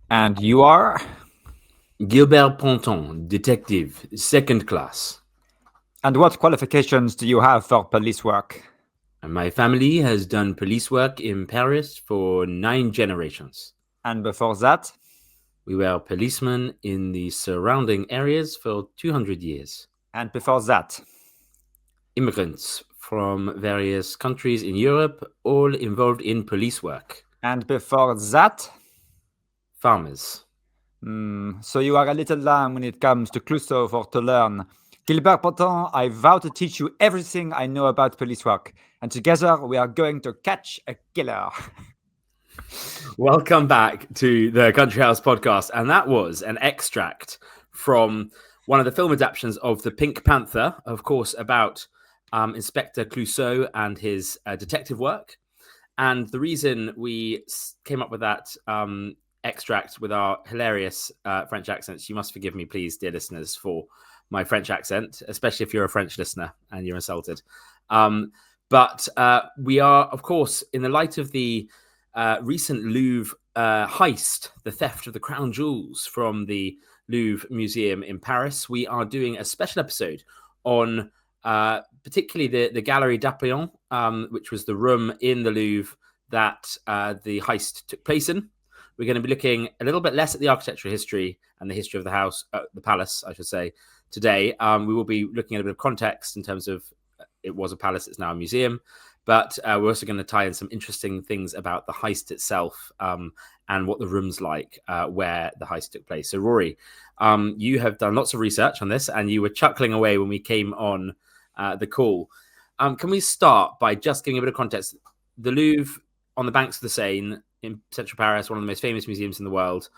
And you are? Gilbert Ponton, detective, second class. And what qualifications do you have for police work? And my family has done police work in Paris for 9 generations. And before that? We were policemen in the surrounding areas for 200 years. And before that? Immigrants from various countries in Europe, all involved in police work. And before that? Farmers. So you are a little lamb when it comes to Clouseau for to learn. Gilbert Ponton, I vow to teach you everything I know about police work. And together we are going to catch a killer. Welcome back to the Country House podcast. And that was an extract from one of the film adaptations of The Pink Panther, of course, about Inspector Clouseau and his detective work. And the reason we came up with that extract with our hilarious French accents, you must forgive me, please, dear listeners, for my French accent, especially if you're a French listener and you're insulted. But we are, of course, in the light of the recent Louvre heist, the theft of the crown jewels from the Louvre Museum in Paris, we are doing a special episode on particularly the Galerie d'Apollon, which was the room in the Louvre that the heist took place in. We're going to be looking a little bit less at the architectural history and the history of the house, the palace, I should say, today. We will be looking at a bit of context in terms of it was a palace, it's now a museum. But we're also going to tie in some interesting things about the heist itself and what the room's like where the heist took place. So, Rory, you have done lots of research on this and you were chuckling away when we came on the call. Can we start by just giving a bit of context? The Louvre on the banks of the Seine in central Paris, one of the most famous museums in the world.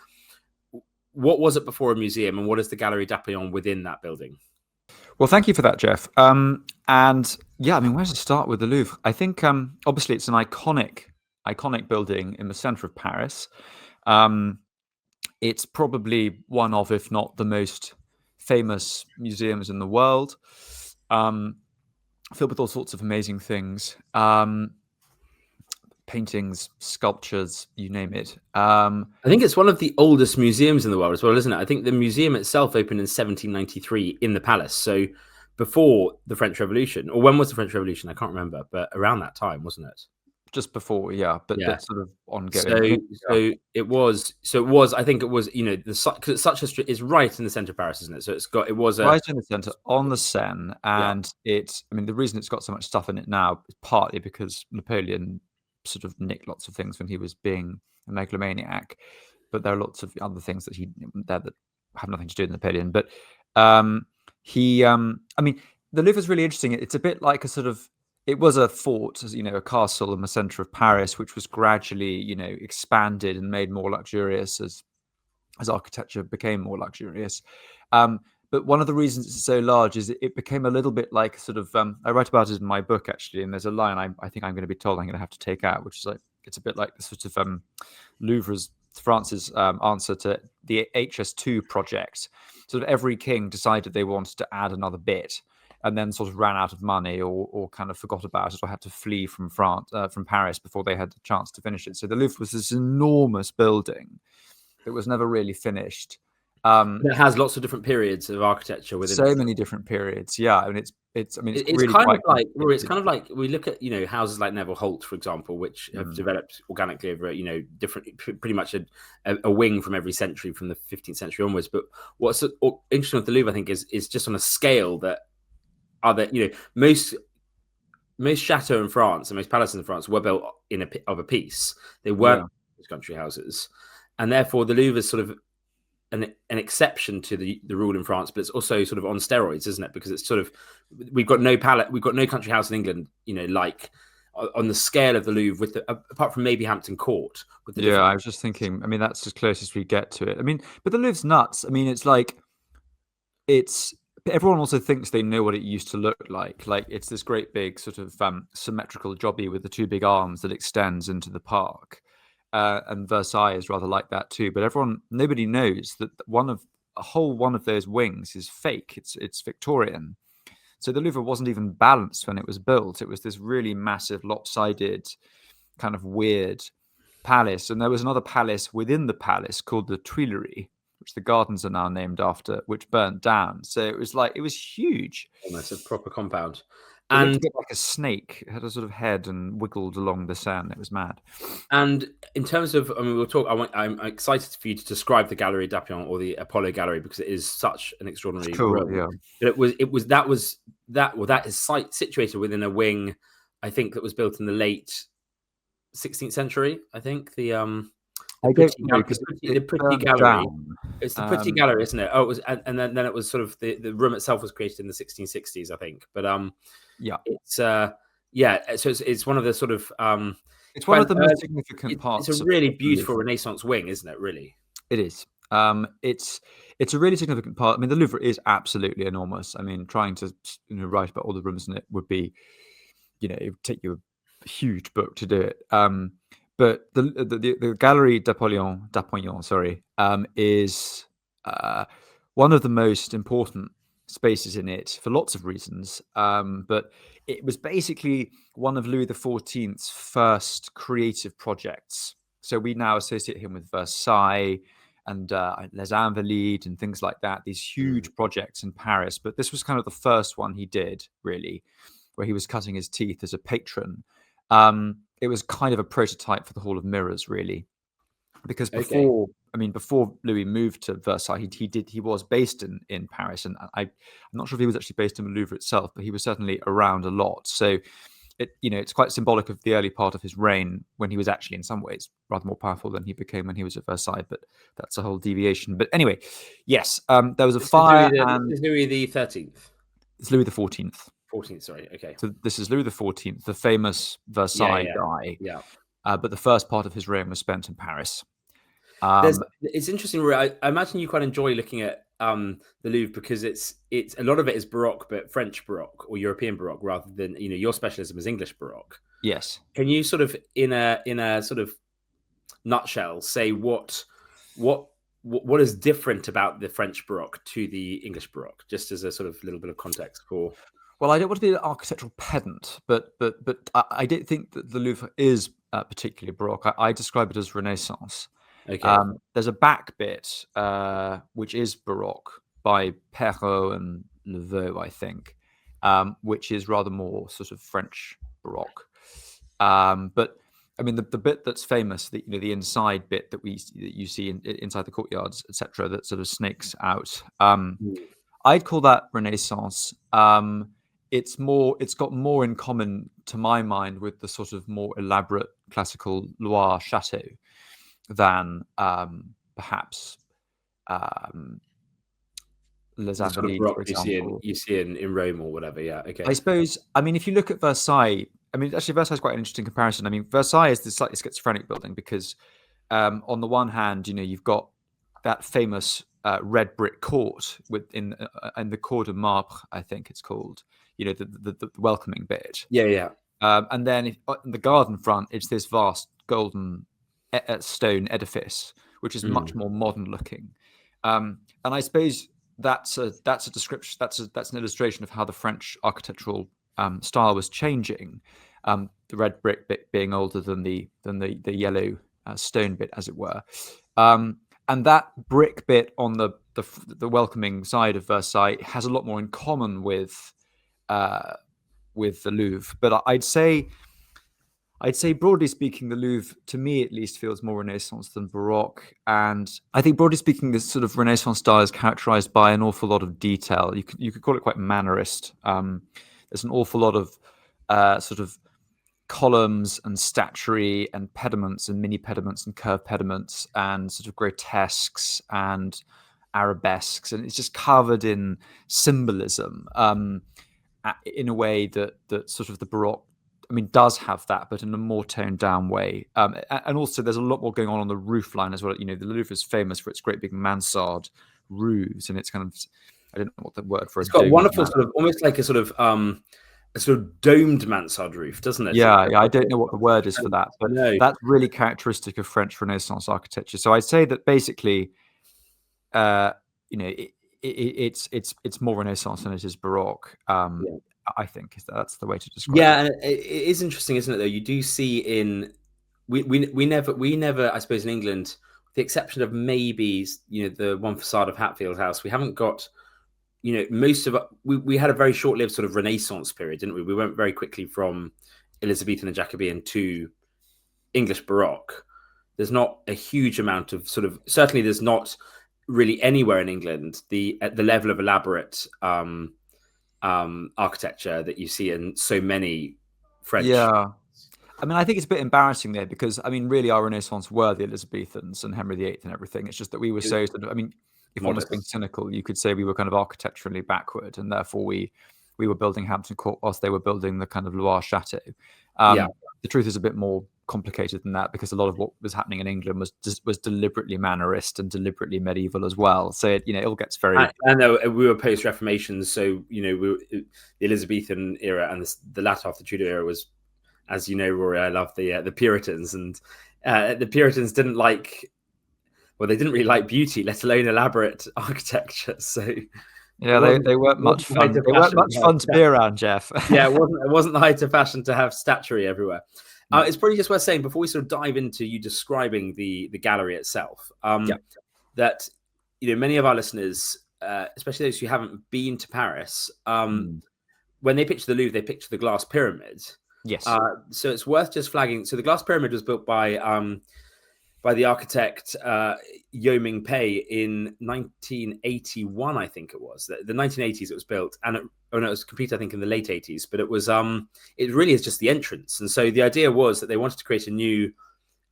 What was it before a museum and what is the Galerie d'Apollon within that building? Well, thank you for that, Geoff. And yeah, I mean, where to start with the Louvre? I think obviously it's an iconic building in the center of Paris. It's probably one of, if not the most famous museums in the world, filled with all sorts of amazing things. Paintings, sculptures, you name it. I think it's one of the oldest museums in the world as well, isn't it? I think the museum itself opened in 1793 in the palace. So before the French Revolution, or when was the French Revolution? I can't remember, but around that time, wasn't it? Just before, yeah, but sort of ongoing. So it was. I think it was. You know, because it's such a it's right in the center of Paris, isn't it? So it was right in the center on the Seine, and it's. I mean, the reason it's got so much stuff in it now is partly because Napoleon sort of nicked lots of things when he was being a megalomaniac, but there are lots of other things that that have nothing to do with Napoleon. But I mean, the Louvre is really interesting. It's a bit like a sort of. It was a fort, a castle in the center of Paris, which was gradually, expanded and made more luxurious as architecture became more luxurious. But one of the reasons it's so large is it became a little bit like sort of. I write about it in my book actually, and there's a line I think I'm going to be told I'm going to have to take out, which is like it's a bit like the sort of France's answer to the HS2 project. Sort of every king decided they wanted to add another bit, and then sort of ran out of money or kind of forgot about it or had to flee from Paris before they had the chance to finish it. So the Louvre was this enormous building that was never really finished. It has lots of different periods of architecture within so many different periods. Yeah, I mean, it's really kind of like we look at houses like Neville Holt, for example, which have developed organically over different, pretty much a wing from every century from the 15th century onwards. But what's interesting with the Louvre, I think, is just on a scale that most chateaux in France and most palaces in France were built of a piece. They weren't country houses, and therefore the Louvre is sort of an exception to the rule in France, but it's also sort of on steroids, isn't it? Because it's sort of we've got no country house in England, like on the scale of the Louvre, apart from maybe Hampton Court. I was just thinking. I mean, that's as close as we get to it. I mean, but the Louvre's nuts. I mean, it's like everyone also thinks they know what it used to look like. Like it's this great big sort of symmetrical jobby with the two big arms that extends into the park. And Versailles is rather like that too. But nobody knows that one of those wings is fake. It's Victorian. So the Louvre wasn't even balanced when it was built. It was this really massive, lopsided, kind of weird palace, and there was another palace within the palace called the Tuileries, which the gardens are now named after, which burnt down. So it was huge. Almost a proper compound. It looked And a bit like a snake. It had a sort of head and wiggled along the Seine. It was mad. And in terms of, I mean, we'll talk. I'm excited for you to describe the Galerie d'Apion or the Apollo Gallery because it is such an extraordinary room. Yeah. But that is situated within a wing, I think, that was built in the late 16th century. I think the Petit Gallery. It's the Petit Gallery, isn't it? Oh, it was, and then it was sort of the room itself was created in the 1660s, I think. But it's so it's one of the sort of it's one of the most significant parts. It's a really beautiful Renaissance wing, isn't it? Really, it is. It's a really significant part. I mean, the Louvre is absolutely enormous. I mean, trying to write about all the rooms in it would be, it would take you a huge book to do it. But the Galerie d'Apollon, is one of the most important spaces in it for lots of reasons. But it was basically one of Louis XIV's first creative projects. So we now associate him with Versailles and Les Invalides and things like that, these huge projects in Paris. But this was kind of the first one he did, really, where he was cutting his teeth as a patron. It was kind of a prototype for the Hall of Mirrors, really, because before Louis moved to Versailles, he was based in Paris, and I'm not sure if he was actually based in the Louvre itself, but he was certainly around a lot. So it's quite symbolic of the early part of his reign when he was actually in some ways rather more powerful than he became when he was at Versailles. But that's a whole deviation. But anyway, yes, there was a fire. Is Louis the 13th? It's Louis the 14th. 14th, sorry. Okay. So this is Louis XIV, the famous Versailles guy. Yeah. But the first part of his reign was spent in Paris. It's interesting, Rory. I imagine you quite enjoy looking at the Louvre because it's a lot of it is Baroque, but French Baroque or European Baroque rather than your specialism is English Baroque. Yes. Can you sort of in a sort of nutshell say what is different about the French Baroque to the English Baroque, just as a sort of little bit of context for? Well, I don't want to be an architectural pedant, but I don't think that the Louvre is particularly Baroque. I describe it as Renaissance. Okay. There's a back bit which is Baroque by Perrault and Levaux, I think, which is rather more sort of French Baroque. But I mean, the bit that's famous, the inside bit that you see inside the courtyards, etc., that sort of snakes out. I'd call that Renaissance. It's got more in common, to my mind, with the sort of more elaborate classical Loire chateau than perhaps Les Invalides, for example. You see in Rome or whatever. Yeah. Okay. I suppose. I mean, if you look at Versailles, actually Versailles is quite an interesting comparison. I mean, Versailles is the slightly schizophrenic building because, on the one hand, you've got that famous red brick court in the Cour de Marbre, I think it's called. The welcoming bit. Yeah. And then in the garden front, it's this vast golden stone edifice, which is much more modern looking. And I suppose that's a description. That's an illustration of how the French architectural style was changing. The red brick bit being older than the yellow stone bit, as it were. And that brick bit on the welcoming side of Versailles has a lot more in common with the Louvre. But I'd say broadly speaking, the Louvre, to me at least, feels more Renaissance than Baroque. And I think broadly speaking, this sort of Renaissance style is characterized by an awful lot of detail. You could call it quite mannerist. There's an awful lot of sort of columns and statuary and pediments and mini pediments and curved pediments and sort of grotesques and arabesques, and it's just covered in symbolism in a way that sort of the Baroque, does have that, but in a more toned down way. And also there's a lot more going on the roof line as well. The Louvre is famous for its great big mansard roofs, and it's kind of, I don't know what the word for it. It's got wonderful sort of almost like a sort of domed mansard roof, doesn't it? Yeah, I don't know what the word is for that, but that's really characteristic of French Renaissance architecture. So I'd say that basically, it's more Renaissance than it is Baroque. I think that's the way to describe it. Yeah, and it is interesting, isn't it? Though you do see in we never, I suppose, in England, with the exception of maybe the one facade of Hatfield House, we haven't got most of we had a very short-lived sort of Renaissance period, didn't we? We went very quickly from Elizabethan and Jacobean to English Baroque. There's not a huge amount of certainly there's not really anywhere in England at the level of elaborate architecture that you see in so many French. Yeah. I mean, I think it's a bit embarrassing there because, I mean, really our Renaissance were the Elizabethans and Henry VIII and everything. It's just that we were so I mean, if one was being cynical, you could say we were kind of architecturally backward, and therefore we were building Hampton Court whilst they were building the kind of Loire Chateau. The truth is a bit more complicated than that, because a lot of what was happening in England was deliberately Mannerist and deliberately medieval as well. So it all gets very. I know we were post-Reformation, so the Elizabethan era and the latter half of the Tudor era was, as you know, Rory, I love the Puritans, and the Puritans didn't really like beauty, let alone elaborate architecture. So yeah, they weren't much fun. They weren't much fun to be around, Geoff. Yeah, it wasn't the height of fashion to have statuary everywhere. It's probably just worth saying before we sort of dive into you describing the gallery itself, that many of our listeners, especially those who haven't been to Paris, when they picture the Louvre, they picture the glass pyramid. Yes. So it's worth just flagging. So the glass pyramid was built by the architect Yeo-Ming Pei in 1981, I think it was. The 1980s it was built, and it was completed, I think, in the late 80s. But it was it really is just the entrance. And so the idea was that they wanted to create a new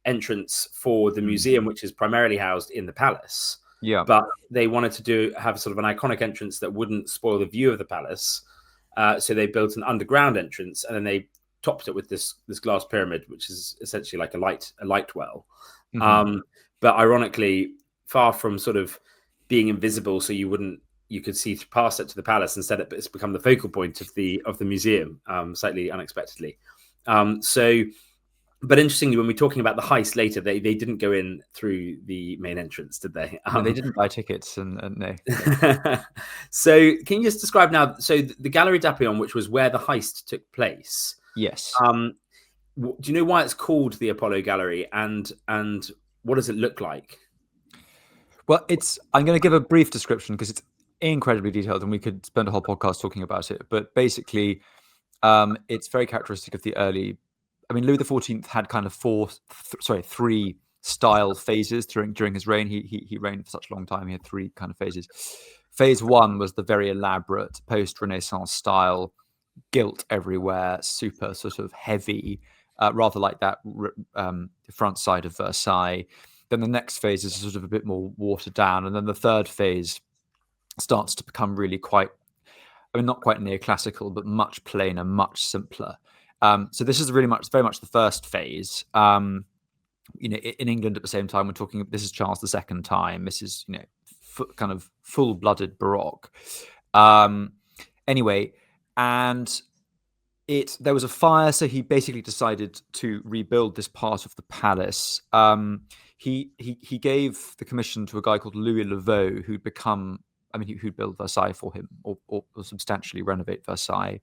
entrance for the museum, which is primarily housed in the palace. Yeah. But they wanted to have sort of an iconic entrance that wouldn't spoil the view of the palace. So they built an underground entrance, and then they topped it with this glass pyramid, which is essentially like a light well. But ironically, far from sort of being invisible, so you could see past it to the palace. Instead, it's become the focal point of the museum, slightly unexpectedly. But interestingly, when we're talking about the heist later, they didn't go in through the main entrance, did they? No, they didn't buy tickets, and no. So can you just describe now? So the Galerie d'Apollon, which was where the heist took place. Yes. Do you know why it's called the Apollo Gallery, and what does it look like? Well, I'm going to give a brief description because it's incredibly detailed, and we could spend a whole podcast talking about it. But basically, it's very characteristic of the early. I mean, Louis XIV had kind of three style phases during his reign. He reigned for such a long time. He had three kind of phases. Phase one was the very elaborate post-Renaissance style, gilt everywhere, super sort of heavy, rather like that front side of Versailles. Then the next phase is sort of a bit more watered down, and then the third phase starts to become really quite, I mean, not quite neoclassical, but much plainer, much simpler. So this is very much the first phase. In England at the same time, we're talking. This is Charles II time. This is kind of full-blooded Baroque. Anyway, and there was a fire, so he basically decided to rebuild this part of the palace. He gave the commission to a guy called Louis Leveau, who'd build Versailles for him, or substantially renovate Versailles.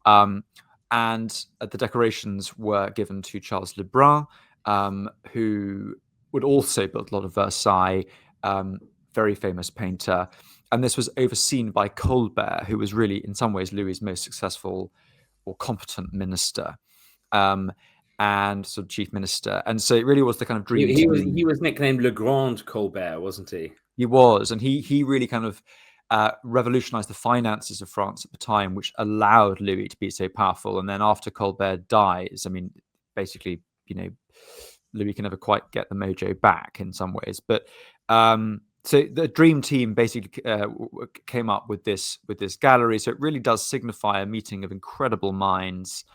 And the decorations were given to Charles Le Brun, who would also build a lot of Versailles, very famous painter. And this was overseen by Colbert, who was really, in some ways, Louis's most successful or competent minister, and sort of chief minister. And so it really was the kind of dream. He was nicknamed Le Grand Colbert, wasn't he? He was, and he really kind of revolutionized the finances of France at the time, which allowed Louis to be so powerful. And then after Colbert dies, I mean, basically, Louis can never quite get the mojo back in some ways. But so the dream team basically came up with this gallery. So it really does signify a meeting of incredible minds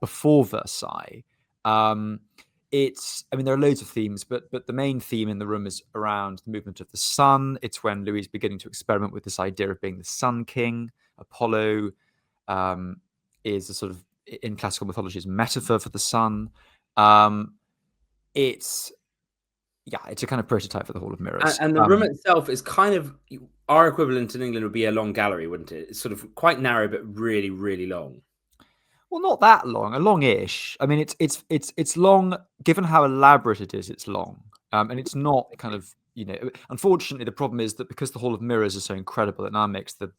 before Versailles. There are loads of themes, but the main theme in the room is around the movement of the sun. It's when Louis is beginning to experiment with this idea of being the Sun King. Apollo is a sort of, in classical mythology, is a metaphor for the sun. It's a kind of prototype for the Hall of Mirrors. And the room itself is kind of, our equivalent in England would be a long gallery, wouldn't it? It's sort of quite narrow, but really, really long. Well, not that long, a long-ish. I mean, it's long. Given how elaborate it is, it's long, and it's not kind of Unfortunately, the problem is that because the Hall of Mirrors is so incredible, it now makes the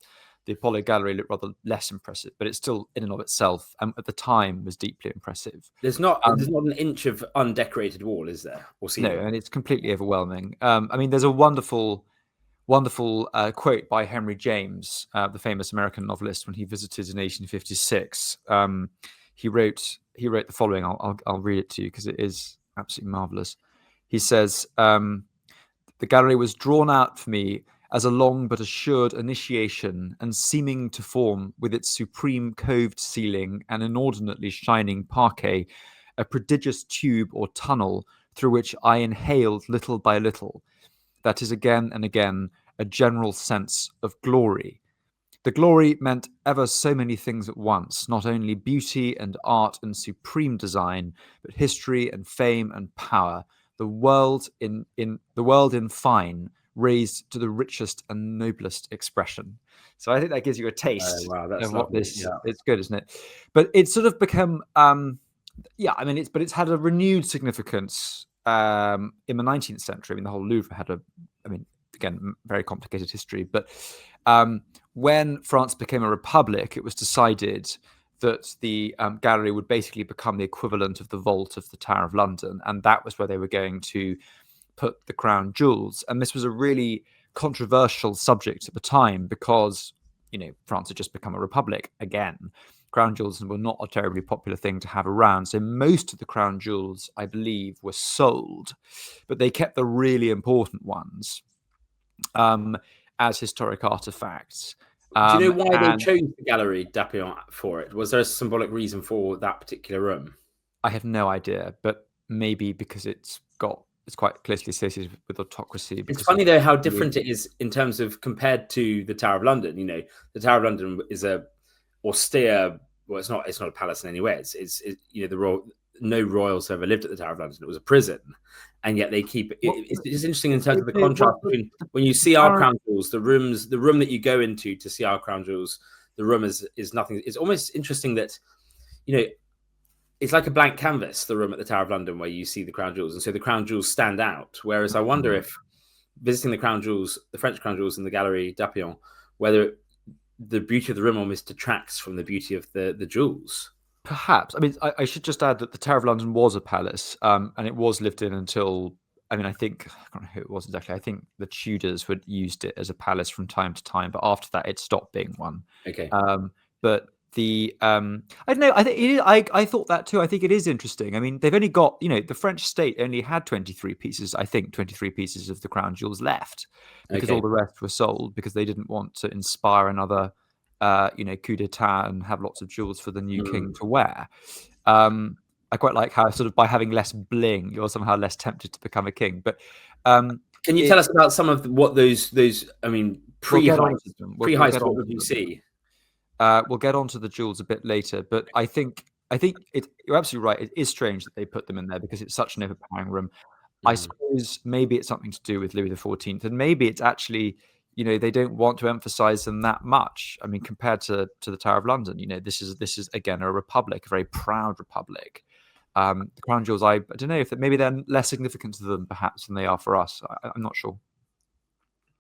Apollo Gallery look rather less impressive. But it's still, in and of itself, and at the time, was deeply impressive. There's not an inch of undecorated wall, is there? Or ceiling? No, and it's completely overwhelming. I mean, there's a wonderful quote by Henry James, the famous American novelist, when he visited in 1856. He wrote the following. I'll read it to you because it is absolutely marvelous. He says, "The gallery was drawn out for me as a long but assured initiation, and seeming to form, with its supreme coved ceiling and inordinately shining parquet, a prodigious tube or tunnel through which I inhaled little by little. That is again and again a general sense of glory. The glory meant ever so many things at once, not only beauty and art and supreme design, but history and fame and power. The world in fine, raised to the richest and noblest expression." So I think that gives you a taste that's of what lovely. this. Yeah. It's good, isn't it? But it's sort of become, I mean, it's had a renewed significance in the 19th century. I mean, the whole Louvre had again, very complicated history. But when France became a republic, it was decided that the gallery would basically become the equivalent of the vault of the Tower of London. And that was where they were going to put the crown jewels. And this was a really controversial subject at the time because, France had just become a republic again. Crown jewels were not a terribly popular thing to have around. So most of the crown jewels, I believe, were sold, but they kept the really important ones as historic artifacts. Do you know why they chose the Galerie d'Apion for it? Was there a symbolic reason for that particular room? I have no idea, but maybe because it's quite closely associated with autocracy. It's funny though how different it is in terms of compared to the Tower of London. The Tower of London is a austere. Well, it's not a palace in any way. It's no royals ever lived at the Tower of London. It was a prison, and yet they keep. It's interesting in terms of the contrast between when you see our crown jewels, the room that you go into to see our crown jewels, the room is nothing. It's almost interesting that, it's like a blank canvas, the room at the Tower of London where you see the crown jewels, and so the crown jewels stand out. Whereas I wonder if visiting the crown jewels, the French crown jewels in the Galerie d'Apion, whether the beauty of the room almost detracts from the beauty of the jewels. Perhaps. I mean, I should just add that the Tower of London was a palace, and it was lived in until, I can't remember who it was exactly. I think the Tudors had used it as a palace from time to time, but after that, it stopped being one. Okay. But the I don't know. I think I thought that too. I think it is interesting. I mean, they've only got the French state only had 23 pieces. I think 23 pieces of the crown jewels left because all the rest were sold because they didn't want to inspire another coup d'etat and have lots of jewels for the new king to wear. I quite like how sort of by having less bling, you're somehow less tempted to become a king. But can you tell us about some of what those? I mean, pre-Heists, what would you see? We'll get onto the jewels a bit later, but I think you're absolutely right. It is strange that they put them in there because it's such an overpowering room. I suppose maybe it's something to do with Louis XIV, and maybe it's actually they don't want to emphasize them that much. I mean, compared to the Tower of London, this is again a republic, a very proud republic. The crown jewels, I don't know if maybe they're less significant to them perhaps than they are for us. I'm not sure.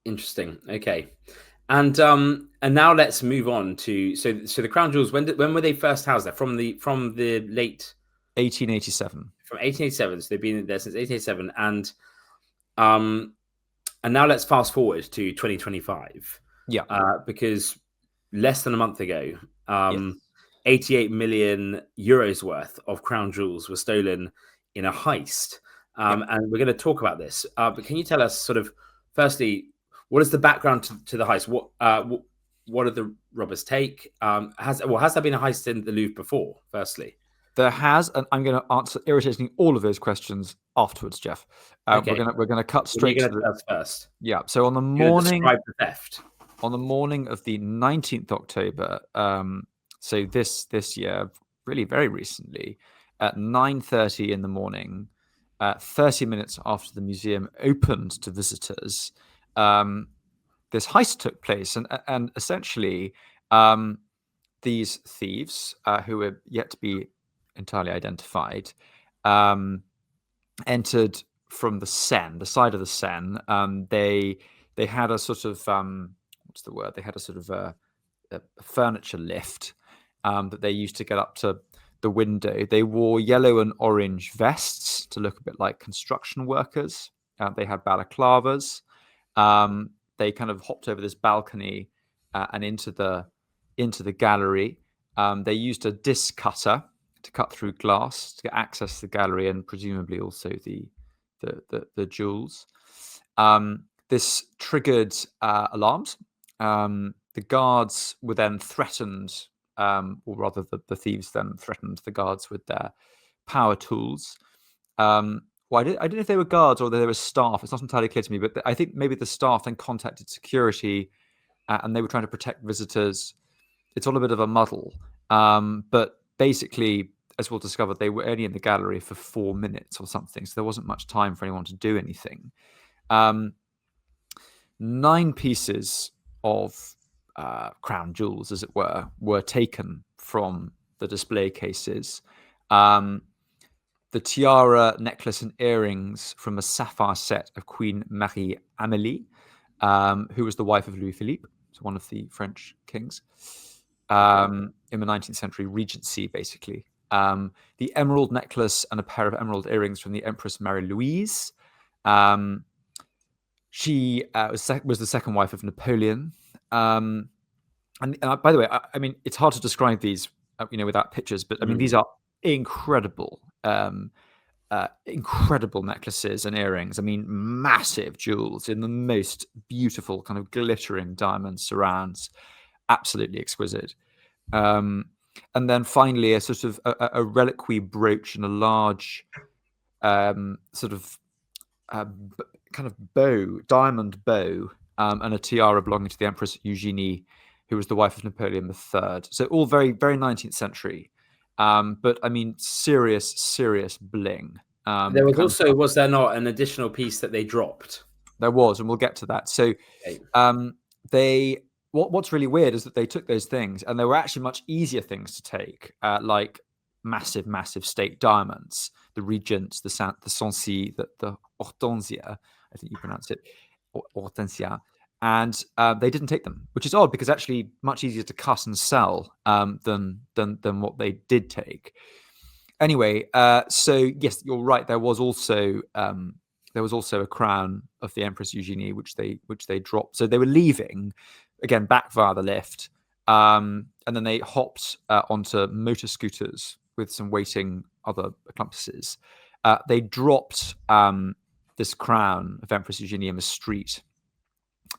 Interesting. Okay. And now let's move on to so the crown jewels. When were they first housed there? From the late 1887. From 1887. So they've been there since 1887. And now let's fast forward to 2025. Yeah. Because less than a month ago, 88 million euros worth of crown jewels were stolen in a heist. And we're going to talk about this. But can you tell us sort of, firstly, what is the background to the heist? What did the robbers take? Has there been a heist in the Louvre before? Firstly, there has, and I'm going to answer irritating all of those questions afterwards, Geoff. Okay. We're going to cut straight to the first. Yeah. So on the morning, describe the theft. On the morning of the 19th October, so this year, really very recently, at 9:30 in the morning, 30 minutes after the museum opened to visitors, this heist took place, and essentially these thieves, who were yet to be entirely identified, entered from the Seine, the side of the Seine. They had a sort of what's the word? They had a sort of a furniture lift that they used to get up to the window. They wore yellow and orange vests to look a bit like construction workers. They had balaclavas. They kind of hopped over this balcony and into the gallery. They used a disc cutter to cut through glass to get access to the gallery and presumably also the jewels. This triggered alarms. The guards were then threatened, or rather the thieves then threatened the guards with their power tools. Well, I don't know if they were guards or they were staff. It's not entirely clear to me, but I think maybe the staff then contacted security and they were trying to protect visitors. It's all a bit of a muddle. But basically, as we'll discover, they were only in the gallery for 4 minutes or something, so there wasn't much time for anyone to do anything. 9 pieces of crown jewels, as it were taken from the display cases. The tiara, necklace, and earrings from a sapphire set of Queen Marie Amélie, who was the wife of Louis Philippe, so one of the French kings, in the 19th century regency, basically. The emerald necklace and a pair of emerald earrings from the Empress Marie-Louise. She was the second wife of Napoleon. And by the way, I mean, it's hard to describe these, without pictures, but I mean, these are incredible, incredible necklaces and earrings. I mean, massive jewels in the most beautiful kind of glittering diamond surrounds, absolutely exquisite. And then finally, a sort of a reliquary brooch and a large sort of kind of bow, diamond bow, and a tiara belonging to the Empress Eugenie, who was the wife of Napoleon III. So all very, very 19th century. But I mean, serious bling. There was also, was there not an additional piece that they dropped? There was, and we'll get to that. So what's really weird is that they took those things, and they were actually much easier things to take, like massive state diamonds, the Regent, the Sancy, the Hortensia, I think you pronounce it, Hortensia. And they didn't take them, which is odd because actually much easier to cut and sell than what they did take. Anyway, so yes, you're right. There was also a crown of the Empress Eugenie, which they dropped. So they were leaving again back via the lift, and then they hopped onto motor scooters with some waiting other accomplices. They dropped this crown of Empress Eugenie in the street.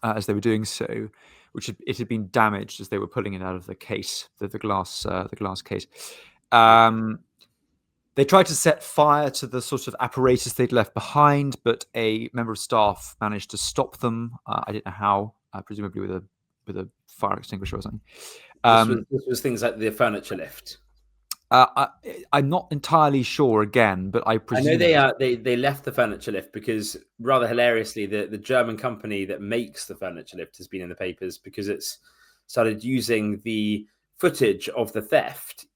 As they were doing so, it had been damaged as they were pulling it out of the case, the glass case. They tried to set fire to the sort of apparatus they'd left behind, but a member of staff managed to stop them. I don't know how, presumably with a fire extinguisher or something. This was things like the furniture lift. I'm not entirely sure again, but I presume they left the furniture lift because, rather hilariously, the German company that makes the furniture lift has been in the papers because it's started using the footage of the theft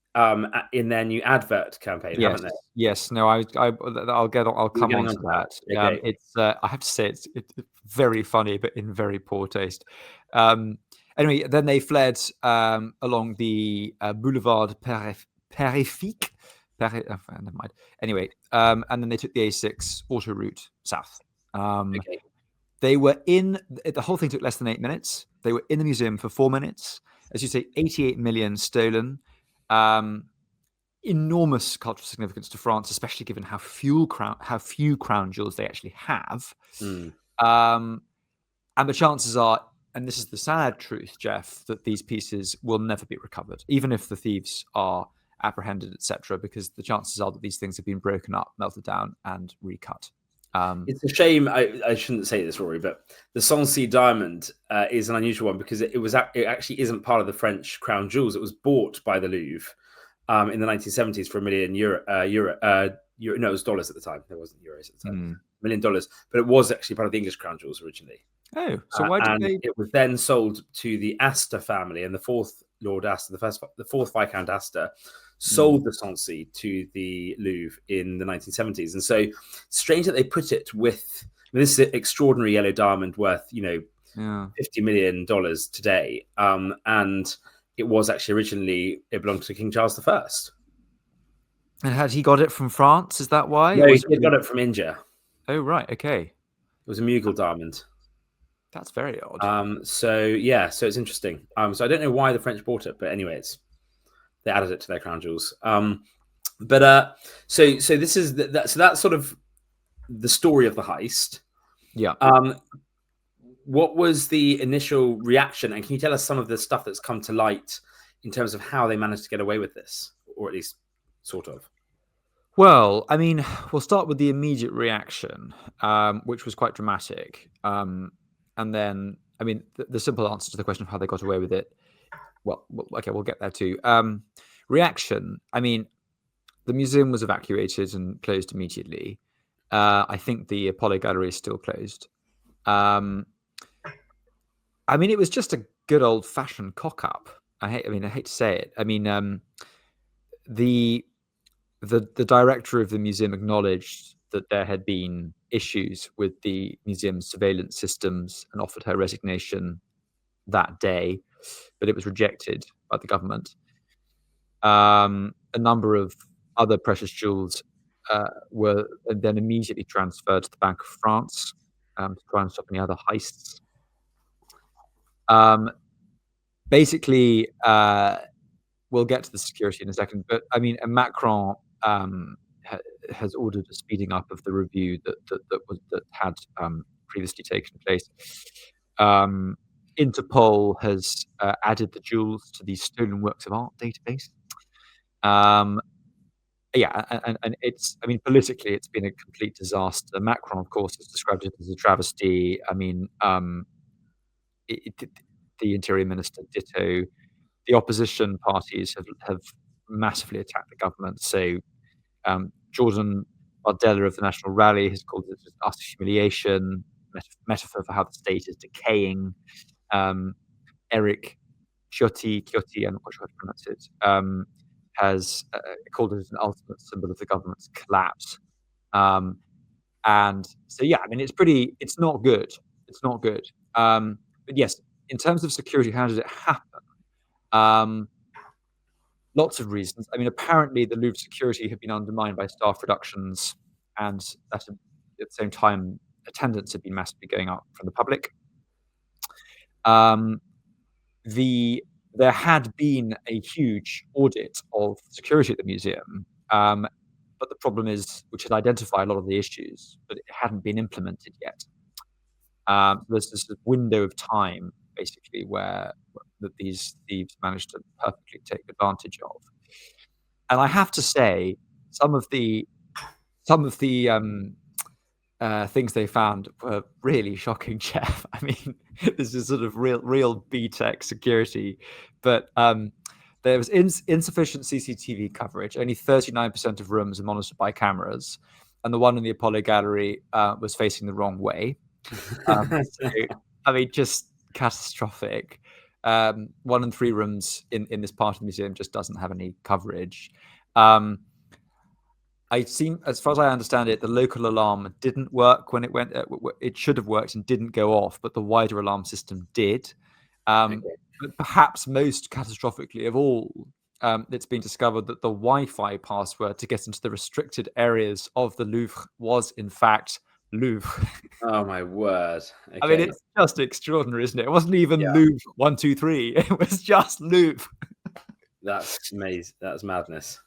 in their new advert campaign, haven't they? Yes. No, I'll come on to that. Okay. It's I have to say it's very funny, but in very poor taste. Anyway, then they fled along the Boulevard Périphérique. Never mind. Anyway, and then they took the A6 autoroute south. They were the whole thing took less than 8 minutes. They were in the museum for 4 minutes. As you say, 88 million stolen. Enormous cultural significance to France, especially given how few crown jewels they actually have. And the chances are, and this is the sad truth, Geoff, that these pieces will never be recovered, even if the thieves are apprehended, etc., because the chances are that these things have been broken up, melted down, and recut. It's a shame. I shouldn't say this, Rory, but the Sancy diamond is an unusual one because it actually isn't part of the French crown jewels. It was bought by the Louvre in the 1970s for $1 million. No, it was dollars at the time. There wasn't euros at the time. $1 million, but it was actually part of the English crown jewels originally. Oh, so why did they? It was then sold to the Astor family, and the fourth Lord Astor, the fourth Viscount Astor, sold the Sancy to the Louvre in the 1970s. And so strange that they put it with this extraordinary yellow diamond worth, $50 million today. And it was actually originally, it belonged to King Charles I. And had he got it from France? Is that why? No, he got it from India. Oh, right. Okay. It was a Mughal diamond. That's very odd. So it's interesting. So I don't know why the French bought it, but anyways, they added it to their crown jewels. So this is so that's sort of the story of the heist. Yeah. What was the initial reaction, and can you tell us some of the stuff that's come to light in terms of how they managed to get away with this, or at least sort of? Well, I mean, we'll start with the immediate reaction, which was quite dramatic. And then, I mean, the simple answer to the question of how they got away with it, well, okay, we'll get there too. Reaction, I mean, the museum was evacuated and closed immediately. I think the Apollo Gallery is still closed. I mean, it was just a good old-fashioned cock-up. I hate to say it. I mean, the director of the museum acknowledged that there had been issues with the museum's surveillance systems and offered her resignation that day, but it was rejected by the government. A number of other precious jewels were then immediately transferred to the Bank of France to try and stop any other heists. Basically, we'll get to the security in a second, but I mean, Macron has ordered a speeding up of the review that had previously taken place. Interpol has added the jewels to the stolen works of art database. And it's, I mean, politically, it's been a complete disaster. Macron, of course, has described it as a travesty. I mean, the Interior Minister ditto. The opposition parties have massively attacked the government. So Jordan Bardella of the National Rally has called it utter humiliation, metaphor for how the state is decaying. Eric Ciotti, I'm not quite sure how to pronounce it, has called it an ultimate symbol of the government's collapse. And so, yeah, I mean, it's not good. It's not good. But yes, in terms of security, how did it happen? Lots of reasons. I mean, apparently the Louvre security had been undermined by staff reductions, and at the same time, attendance had been massively going up from the public. There had been a huge audit of security at the museum, but the problem is, which had identified a lot of the issues, but it hadn't been implemented yet. There's this window of time, basically, where that these thieves managed to perfectly take advantage of. And I have to say, some of the things they found were really shocking, Geoff. I mean, this is sort of real B-Tech security, but there was insufficient CCTV coverage. Only 39% of rooms are monitored by cameras, and the one in the Apollo Gallery was facing the wrong way. So, I mean, just catastrophic. 1 in 3 rooms in this part of the museum just doesn't have any coverage. As far as I understand it, the local alarm didn't work when it went. It should have worked and didn't go off, but the wider alarm system did. But perhaps most catastrophically of all, it's been discovered that the Wi-Fi password to get into the restricted areas of the Louvre was, in fact, Louvre. Oh my word! Okay. I mean, it's just extraordinary, isn't it? It wasn't even Louvre 1, 2, 3. It was just Louvre. That's amazing. That's madness.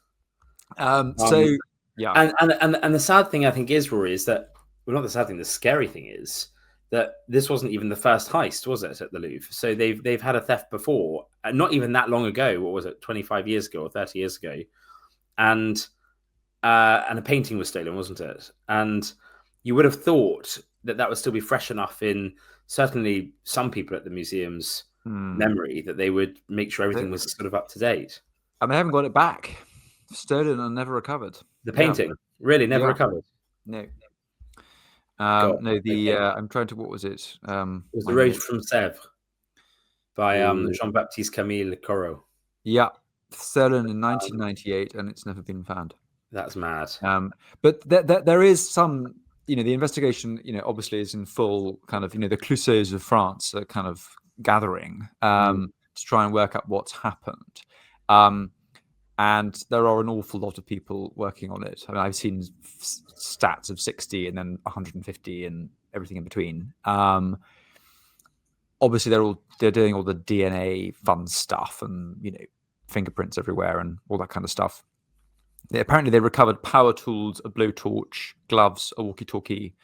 So. Yeah, and the sad thing I think is, Rory, is that, well, not the sad thing. The scary thing is that this wasn't even the first heist, was it, at the Louvre? So they've had a theft before, and not even that long ago. What was it, 25 years ago or 30 years ago? And a painting was stolen, wasn't it? And you would have thought that would still be fresh enough in certainly some people at the museum's memory that they would make sure everything was sort of up to date. And they haven't got it back. Stolen and never recovered. The painting really never recovered. No. No. I'm trying to. What was it? It was the Rose from Sèvres. by Jean-Baptiste Camille Corot. Yeah, stolen in 1998, and it's never been found. That's mad. But there is some, the investigation, obviously is in full kind of, the Clouseaus of France are kind of gathering to try and work out what's happened. And there are an awful lot of people working on it. I mean, I've seen stats of 60 and then 150 and everything in between. Obviously, they're doing all the DNA fun stuff and fingerprints everywhere and all that kind of stuff. Apparently, they recovered power tools, a blowtorch, gloves, a walkie-talkie,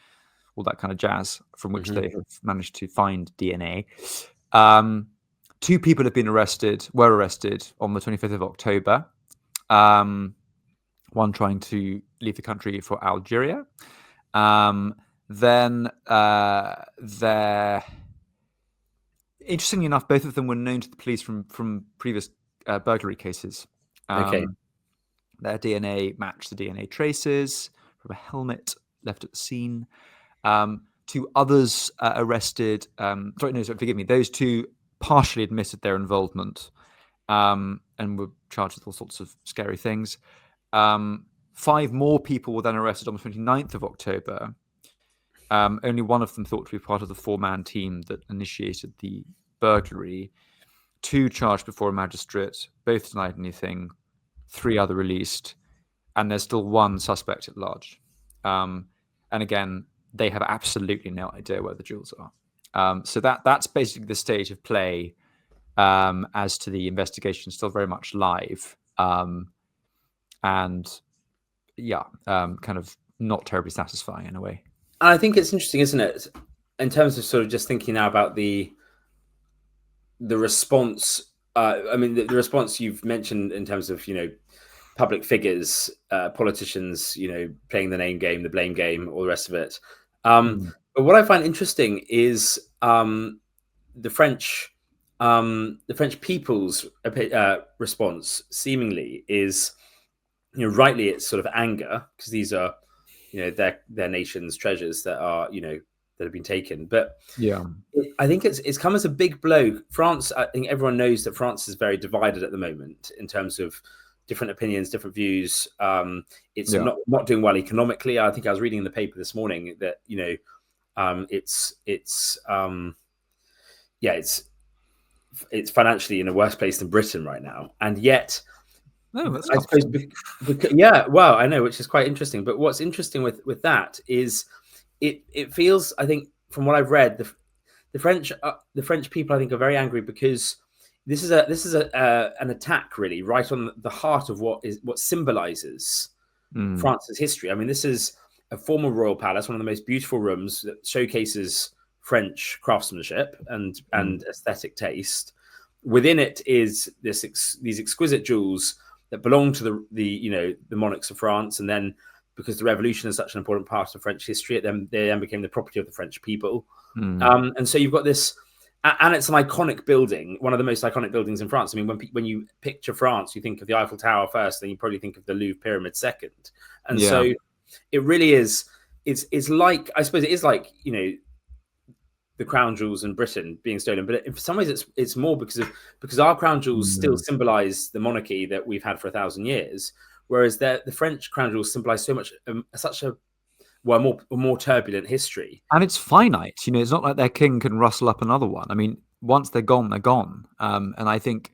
all that kind of jazz, from which they have managed to find DNA. 2 people were arrested on the 25th of October. One trying to leave the country for Algeria. Interestingly enough, both of them were known to the police from previous burglary cases. Okay. Their DNA matched the DNA traces from a helmet left at the scene. 2 others arrested. Forgive me. Those 2 partially admitted their involvement and were charged with all sorts of scary things. 5 more people were then arrested on the 29th of October. Only one of them thought to be part of the 4-man team that initiated the burglary. 2 charged before a magistrate, both denied anything. 3 other released, and there's still 1 suspect at large. And again, they have absolutely no idea where the jewels are. So that's basically the state of play as to the investigation, still very much live. And yeah, kind of not terribly satisfying in a way. And I think it's interesting, isn't it, in terms of sort of just thinking now about the response. I mean, the response you've mentioned in terms of, public figures, politicians, playing the name game, the blame game, all the rest of it. But what I find interesting is the French people's response seemingly is, rightly, it's sort of anger, because these are, their nation's treasures that are, that have been taken. But yeah, I think it's come as a big blow. France, I think everyone knows that France is very divided at the moment in terms of different opinions, different views. It's not doing well economically. I think I was reading in the paper this morning that it's financially in a worse place than Britain right now, and yet. No, that's I suppose, well, I know, which is quite interesting. But what's interesting with that is it feels, I think, from what I've read, the French people, I think, are very angry because this is an attack really right on the heart of what symbolizes France's history. I mean, this is a former royal palace, one of the most beautiful rooms that showcases French craftsmanship and aesthetic taste. Within it is these exquisite jewels that belong to the monarchs of France, and then because the revolution is such an important part of French history, they then became the property of the French people. And so you've got this, and it's an iconic building, one of the most iconic buildings in France. I mean, when you picture France, you think of the Eiffel Tower first, then you probably think of the Louvre Pyramid second. And so it really is. It's like, I suppose it is like, the crown jewels in Britain being stolen, but in some ways it's more because our crown jewels still symbolize the monarchy that we've had for 1,000 years, whereas the French crown jewels symbolize so much more turbulent history, and it's finite. It's not like their king can rustle up another one. I mean, once they're gone, they're gone. And I think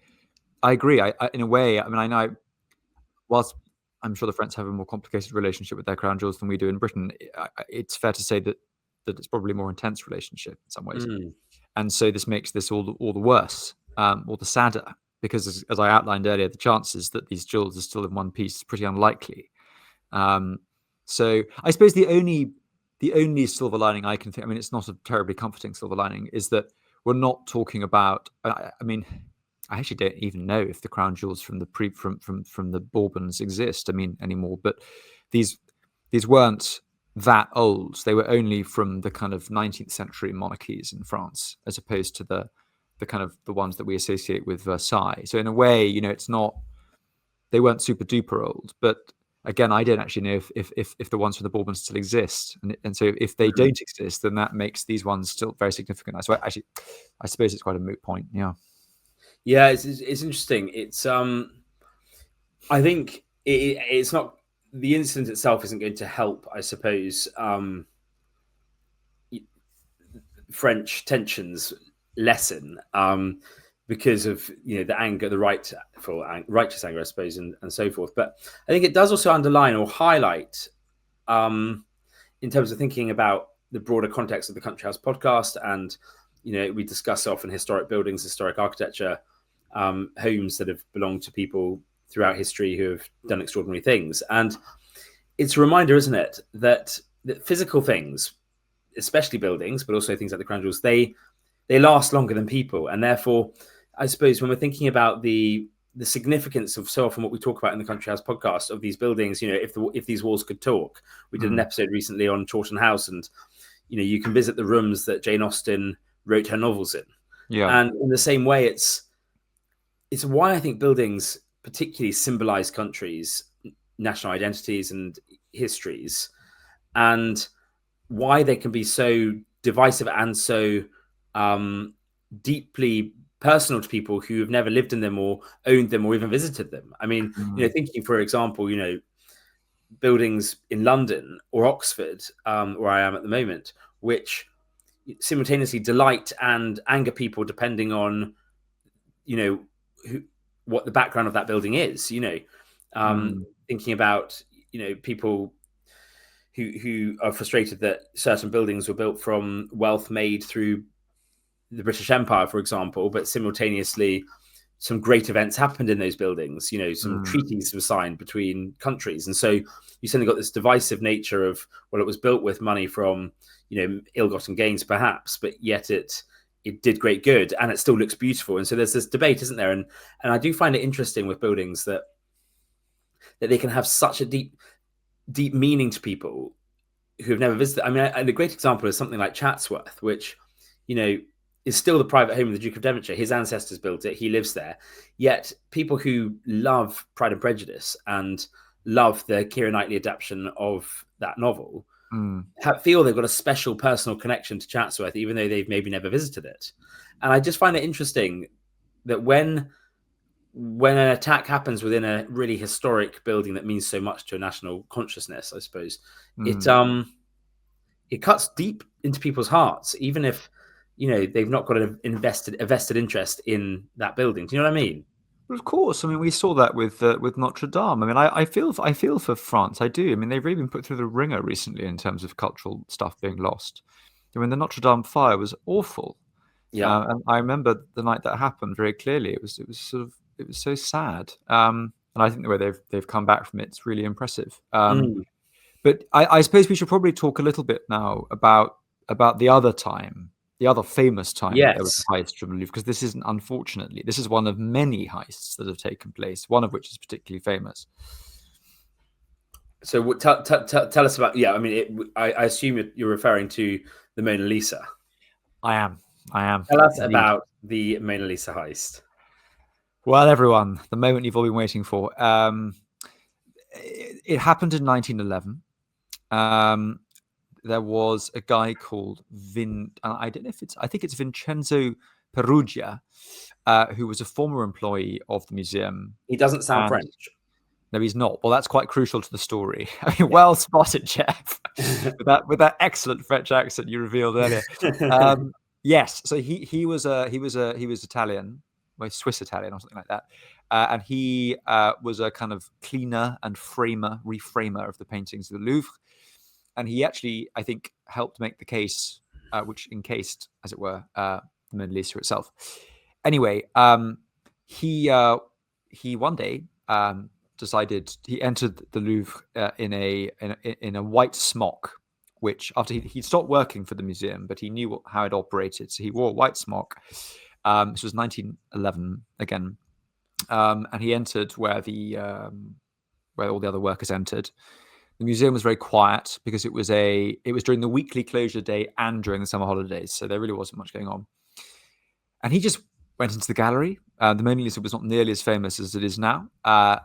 I agree. I in a way, I mean, I know whilst I'm sure the French have a more complicated relationship with their crown jewels than we do in Britain, it's fair to say that it's probably a more intense relationship in some ways. And so this makes this all the worse, or the sadder, because as I outlined earlier, the chances that these jewels are still in one piece is pretty unlikely. So I suppose the only silver lining I can think, I mean, it's not a terribly comforting silver lining, is that we're not talking about, I mean, I actually don't even know if the crown jewels from the Bourbons exist, I mean, anymore, but these weren't that old. They were only from the kind of 19th century monarchies in France, as opposed to the kind of the ones that we associate with Versailles. So in a way, it's not, they weren't super duper old, but again, I don't actually know if the ones from the Bourbons still exist, and so if they don't exist, then that makes these ones still very significant. So actually, I suppose it's quite a moot point. Yeah. Yeah, it's interesting. It's I think it's not, the incident itself isn't going to help, I suppose, French tensions lessen because of the anger, the righteous anger, I suppose, and so forth. But I think it does also underline or highlight, in terms of thinking about the broader context of the Country House podcast, and we discuss often historic buildings, historic architecture, homes that have belonged to people throughout history who have done extraordinary things. And it's a reminder, isn't it, that physical things, especially buildings, but also things like the crown jewels, they last longer than people. And therefore, I suppose when we're thinking about the significance of so often what we talk about in the Country House podcast of these buildings, if these walls could talk. We did an episode recently on Chawton House, and you can visit the rooms that Jane Austen wrote her novels in. Yeah. And in the same way, it's why I think buildings particularly symbolize countries, national identities and histories, and why they can be so divisive and so deeply personal to people who have never lived in them or owned them or even visited them. I mean, thinking, for example, buildings in London or Oxford, where I am at the moment, which simultaneously delight and anger people depending on, what the background of that building is. Thinking about, people who are frustrated that certain buildings were built from wealth made through the British Empire, for example, but simultaneously some great events happened in those buildings. Some treaties were signed between countries. And so you suddenly got this divisive nature of, well, it was built with money from, ill-gotten gains perhaps, but yet it did great good and it still looks beautiful. And so there's this debate, isn't there? And I do find it interesting with buildings that they can have such a deep meaning to people who have never visited. I mean, and a great example is something like Chatsworth, which, is still the private home of the Duke of Devonshire. His ancestors built it. He lives there. Yet people who love Pride and Prejudice and love the Keira Knightley adaptation of that novel feel they've got a special personal connection to Chatsworth, even though they've maybe never visited it. And I just find it interesting that when an attack happens within a really historic building that means so much to a national consciousness, I suppose, it cuts deep into people's hearts, even if they've not got a vested interest in that building. Do you know what I mean? Of course. I mean, we saw that with Notre Dame. I mean, I feel for France. I do. I mean, they've really been put through the ringer recently in terms of cultural stuff being lost. I mean, the Notre Dame fire was awful. Yeah. And I remember the night that happened very clearly. It was so sad. And I think the way they've come back from it's really impressive. But I suppose we should probably talk a little bit now about the other time. The other famous time that there was a heist from the Louvre, because this is one of many heists that have taken place, one of which is particularly famous. So tell us about, I mean, I assume you're referring to the Mona Lisa. I am. Tell us about the Mona Lisa heist. Well, everyone, the moment you've all been waiting for. It happened in 1911. There was a guy called I think it's Vincenzo Perugia, who was a former employee of the museum. He doesn't sound French. No, he's not. Well, that's quite crucial to the story. I mean, well spotted, Geoff, with that excellent French accent you revealed earlier. Yes, so he was Italian, well, Swiss Italian or something like that, and he was a kind of cleaner and reframer of the paintings of the Louvre. And he actually, I think, helped make the case, which encased, as it were, the Mona Lisa itself. Anyway, he one day decided he entered the Louvre in a white smock, which after he'd stopped working for the museum, but he knew how it operated, so he wore a white smock. This was 1911 again, and he entered where all the other workers entered. The museum was very quiet because it was during the weekly closure day and during the summer holidays, so there really wasn't much going on. And he just went into the gallery. The Mona Lisa was not nearly as famous as it is now.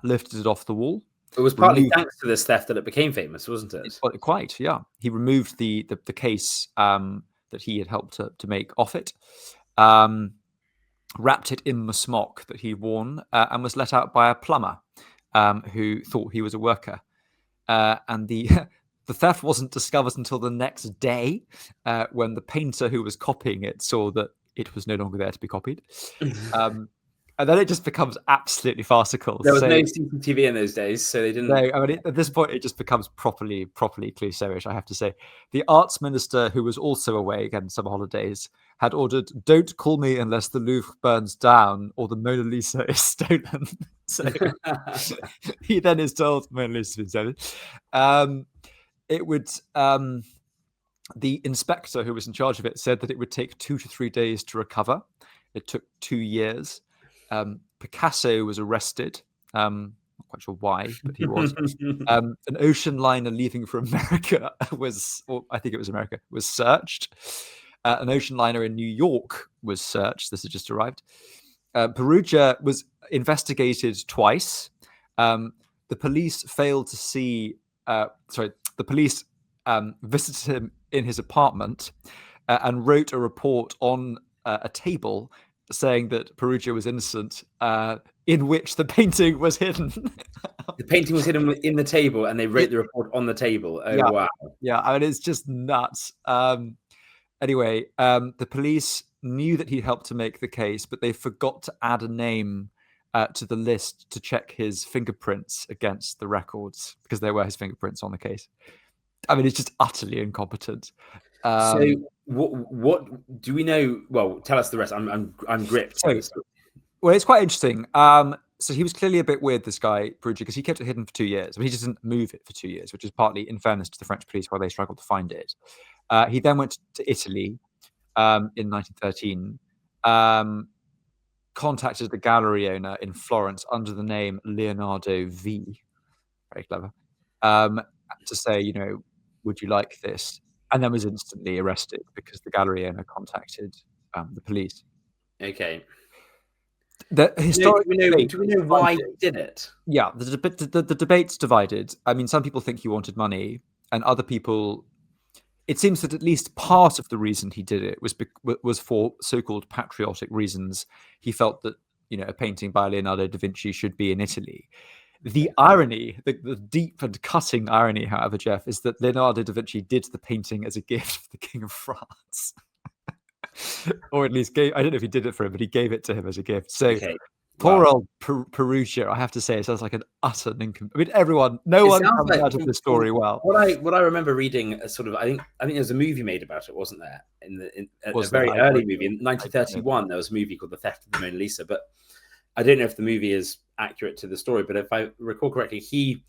Lifted it off the wall, It was partly thanks to this theft that it became famous, wasn't it? Quite, yeah. He removed the case that he had helped to make off it, wrapped it in the smock that he'd worn, and was let out by a plumber who thought he was a worker. And the the theft wasn't discovered until the next day, when the painter who was copying it saw that it was no longer there to be copied. And then it just becomes absolutely farcical. There was no CCTV in those days, so they didn't. No, I mean, at this point, it just becomes properly Clouseau-ish, I have to say. The arts minister, who was also away again summer holidays, had ordered, "Don't call me unless the Louvre burns down or the Mona Lisa is stolen." So he then is told Mona Lisa has been stolen. It would. The inspector who was in charge of it said that it would take 2 to 3 days to recover. It took 2 years. Picasso was arrested. Not quite sure why, but he was. An ocean liner leaving for America was, or I think it was America, was searched. An ocean liner in New York was searched. This had just arrived. Perugia was investigated twice. The police failed to see. The police visited him in his apartment and wrote a report on a table saying that Perugia was innocent, in which the painting was hidden. The painting was hidden in the table, and they wrote the report on the table. Oh, yeah. Wow. Yeah, I mean, it's just nuts. Anyway, the police knew that he helped to make the case, but they forgot to add a name to the list to check his fingerprints against the records, because there were his fingerprints on the case. I mean, it's just utterly incompetent. So what do we know? Well, tell us the rest. I'm gripped. Well, it's quite interesting. So he was clearly a bit weird, this guy, Perugia, because he kept it hidden for 2 years. I mean, he just didn't move it for 2 years, which is partly in fairness to the French police why they struggled to find it. He then went to Italy in 1913, contacted the gallery owner in Florence under the name Leonardo V. Very clever. To say, would you like this? And then was instantly arrested because the gallery owner contacted the police. Okay. Do we know why he did it? Yeah, the debate's divided. I mean, some people think he wanted money, and other people. It seems that at least part of the reason he did it was for so-called patriotic reasons. He felt that a painting by Leonardo da Vinci should be in Italy. The irony, the deep and cutting irony, however, Geoff, is that Leonardo da Vinci did the painting as a gift for the King of France. Or at least I don't know if he did it for him, but he gave it to him as a gift. So poor old Perugia, I have to say, it sounds like an utter nincompoop. I mean, no one comes out of the story well. What I remember reading, sort of, I think there's a movie made about it, wasn't there? A very early movie in 1931. There was a movie called The Theft of the Mona Lisa, but I don't know if the movie is accurate to the story. But if I recall correctly, he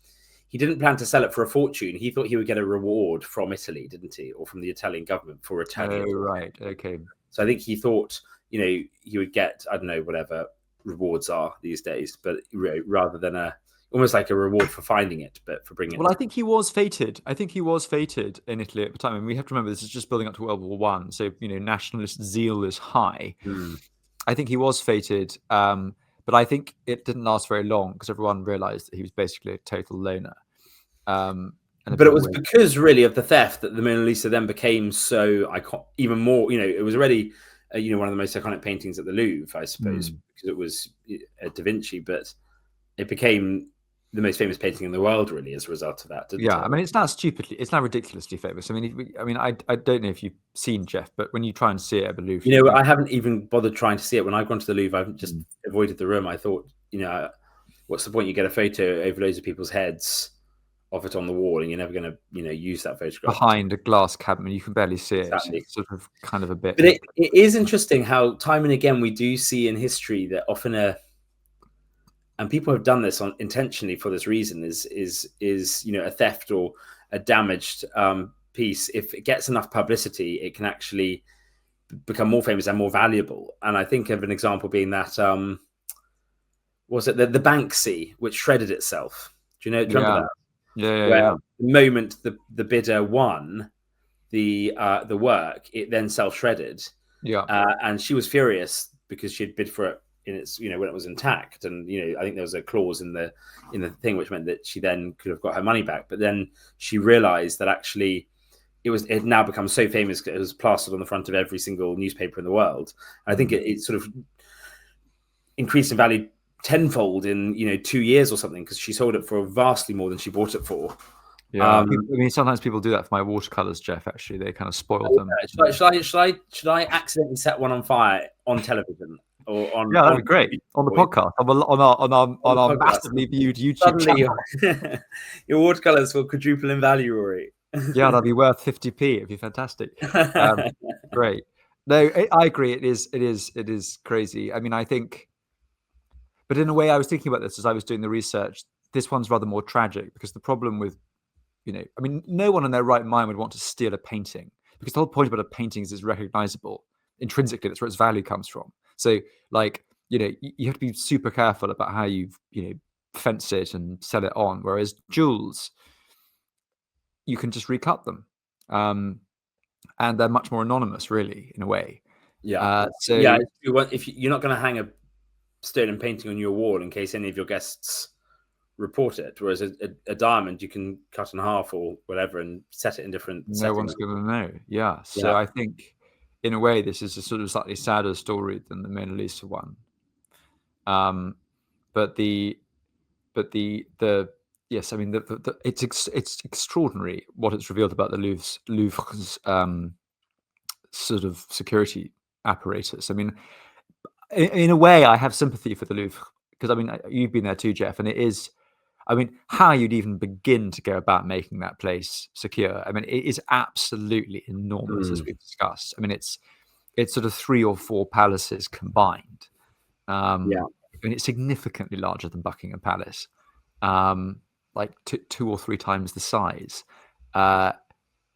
didn't plan to sell it for a fortune. He thought he would get a reward from Italy, didn't he, or from the Italian government for returning. Oh, right, okay. So I think he thought, he would get, I don't know, whatever rewards are these days, but rather than almost like a reward for finding it, but for bringing it. Well, I think he was fated. In Italy at the time. And we have to remember this is just building up to World War I. So, nationalist zeal is high. I think he was fated. But I think it didn't last very long because everyone realized that he was basically a total loner. But it was because really of the theft that the Mona Lisa then became so iconic, even more, it was already, one of the most iconic paintings at the Louvre, I suppose, because it was Da Vinci, but it became the most famous painting in the world, really, as a result of that. I mean, it's now ridiculously famous. I mean, I don't know if you've seen Geoff, but when you try and see it at the Louvre, I haven't even bothered trying to see it. When I've gone to the Louvre, I've just avoided the room. I thought, what's the point? You get a photo over loads of people's heads of it on the wall, and you're never going to, use that photograph behind a glass cabinet. You can barely see it. Exactly. It's sort of kind of a bit. But it is interesting how time and again we do see in history that often and people have done this intentionally for this reason is a theft or a damaged piece. If it gets enough publicity, it can actually become more famous and more valuable. And I think of an example being that was it the Banksy, which shredded itself. Do you remember that? Yeah. The moment the bidder won the work, it then self-shredded. Yeah. And she was furious because she had bid for it in its, when it was intact. And I think there was a clause in the thing which meant that she then could have got her money back. But then she realized that actually it had now become so famous that it was plastered on the front of every single newspaper in the world. And I think it sort of increased in value tenfold in 2 years or something, because she sold it for vastly more than she bought it for. Yeah, sometimes people do that for my watercolors, Geoff. Actually, they kind of spoil them. Should I accidentally set one on fire on television or on? Yeah, that'd be great on the podcast, on our massively viewed YouTube channel. Your watercolors will quadruple in value, Rory. Yeah, that'd be worth 50p. It'd be fantastic. Great. No, I agree. It is crazy. I mean, I think, but in a way, I was thinking about this as I was doing the research. This one's rather more tragic, because the problem with, I mean, no one in their right mind would want to steal a painting, because the whole point about a painting is it's recognizable intrinsically. That's where its value comes from. So, like, you have to be super careful about how you fence it and sell it on. Whereas jewels, you can just recut them, and they're much more anonymous, really, in a way. Yeah. If you're not going to hang a stolen painting on your wall in case any of your guests report it, whereas a diamond you can cut in half or whatever and set it in different settings. No one's going to know. Yeah. So I think, in a way, this is a sort of slightly sadder story than the Mona Lisa one. But yes, I mean, it's extraordinary what it's revealed about the Louvre's sort of security apparatus. I mean, in a way, I have sympathy for the Louvre, because I mean, you've been there too, Geoff, and it is. I mean, how you'd even begin to go about making that place secure. I mean, it is absolutely enormous, as we've discussed. I mean, it's sort of 3 or 4 palaces combined. I mean, it's significantly larger than Buckingham Palace, like 2 or 3 times the size.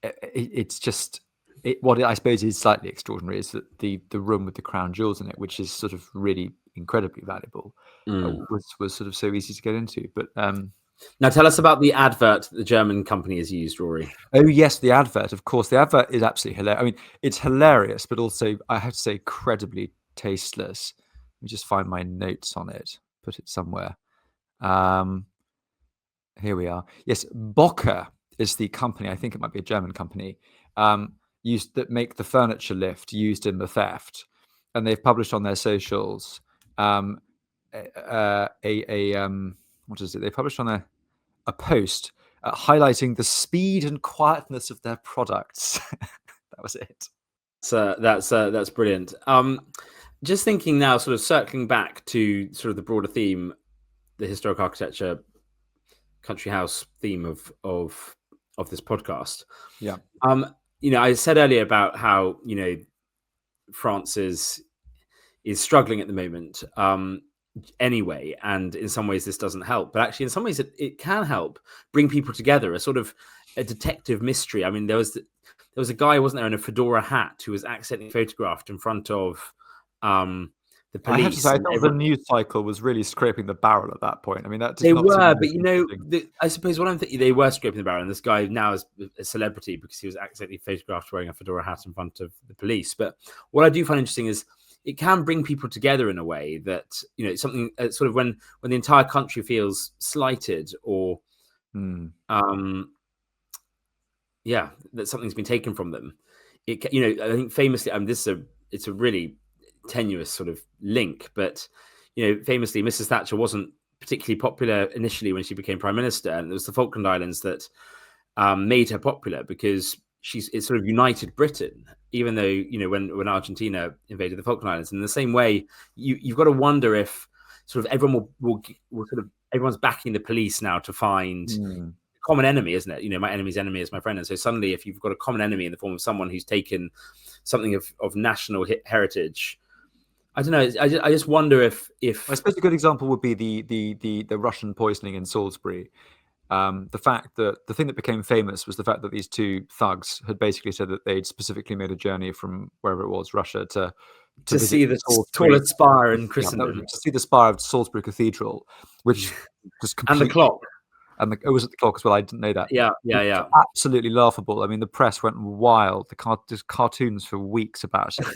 It's just what I suppose is slightly extraordinary is that the room with the crown jewels in it, which is sort of really incredibly valuable, was sort of so easy to get into. But now tell us about the advert that the German company has used, Rory. Oh yes, the advert. Of course, the advert is absolutely hilarious. I mean, it's hilarious, but also, I have to say, incredibly tasteless. Let me just find my notes on it. Put it somewhere. Here we are. Yes, Bocker is the company. I think it might be a German company. That make the furniture lift used in the theft, and they've published on their socials what is it? They published on a post highlighting the speed and quietness of their products. That was it. So that's brilliant. Just thinking now, sort of circling back to sort of the broader theme, the historic architecture, country house theme of this podcast. Yeah. I said earlier about how France is struggling at the moment anyway, and in some ways this doesn't help, but actually in some ways it can help bring people together, a sort of a detective mystery. I mean, there was a guy, wasn't there, in a fedora hat who was accidentally photographed in front of the police. I have to say, I thought the news cycle was really scraping the barrel at that point. I mean, they were, but I suppose what I'm thinking, they were scraping the barrel, and this guy now is a celebrity because he was accidentally photographed wearing a fedora hat in front of the police. But what I do find interesting is it can bring people together in a way that something sort of when the entire country feels slighted or that something's been taken from them. I think famously, it's a really tenuous sort of link, but famously, Mrs. Thatcher wasn't particularly popular initially when she became prime minister, and it was the Falkland Islands that made her popular, because it sort of united Britain, even though when Argentina invaded the Falkland Islands. In the same way, you've got to wonder if sort of everyone will sort of, everyone's backing the police now to find a common enemy, isn't it? My enemy's enemy is my friend, and so suddenly, if you've got a common enemy in the form of someone who's taken something of national heritage, I don't know. I just wonder if I suppose a good example would be the Russian poisoning in Salisbury. The fact that the thing that became famous was the fact that these 2 thugs had basically said that they'd specifically made a journey from wherever it was, Russia, to see the tallest spire in Christendom, to see the spire of Salisbury Cathedral, which was and the clock. And it was at the clock as well. I didn't know that. Yeah. Absolutely laughable. I mean, the press went wild. The cartoons for weeks about it.